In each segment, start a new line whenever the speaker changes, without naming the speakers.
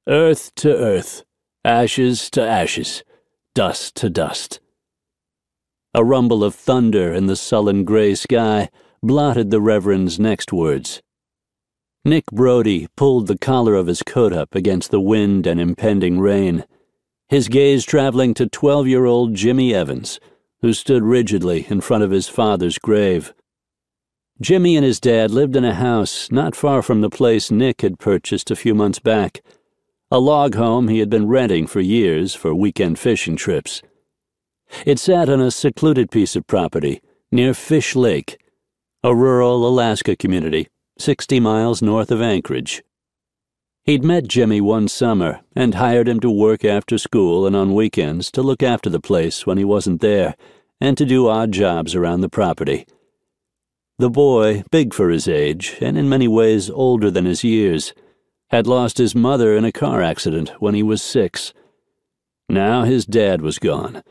Earth to earth, ashes to ashes, dust to dust. A rumble of thunder in the sullen gray sky blotted the Reverend's next words. Nick Brodie pulled the collar of his coat up against the wind and impending rain, his gaze traveling to 12-year-old Jimmy Evans, who stood rigidly in front of his father's grave. Jimmy and his dad lived in a house not far from the place Nick had purchased a few months back, a log home he had been renting for years for weekend fishing trips. It sat on a secluded piece of property near Fish Lake, a rural Alaska community 60 miles north of Anchorage. He'd met Jimmy one summer and hired him to work after school and on weekends to look after the place when he wasn't there and to do odd jobs around the property. The boy, big for his age and in many ways older than his years, had lost his mother in a car accident when he was 6. Now his dad was gone.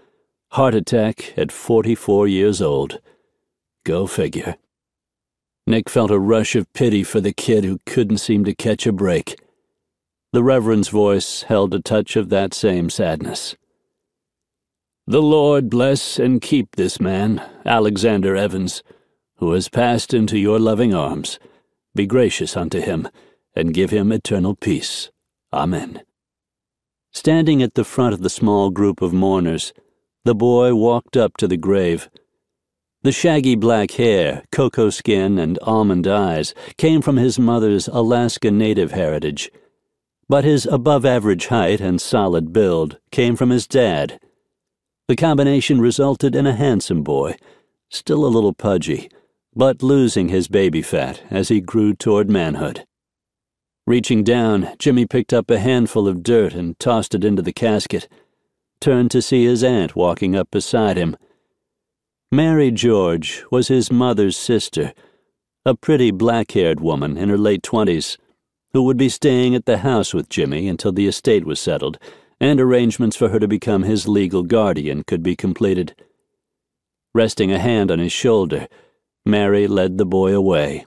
Heart attack at 44 years old. Go figure. Nick felt a rush of pity for the kid who couldn't seem to catch a break. The Reverend's voice held a touch of that same sadness. The Lord bless and keep this man, Alexander Evans, who has passed into your loving arms. Be gracious unto him, and give him eternal peace. Amen. Standing at the front of the small group of mourners, the boy walked up to the grave. The shaggy black hair, cocoa skin, and almond eyes came from his mother's Alaska native heritage, but his above-average height and solid build came from his dad. The combination resulted in a handsome boy, still a little pudgy, but losing his baby fat as he grew toward manhood. Reaching down, Jimmy picked up a handful of dirt and tossed it into the casket, turned to see his aunt walking up beside him. Mary George was his mother's sister, a pretty black-haired woman in her late 20s, who would be staying at the house with Jimmy until the estate was settled and arrangements for her to become his legal guardian could be completed. Resting a hand on his shoulder, Mary led the boy away.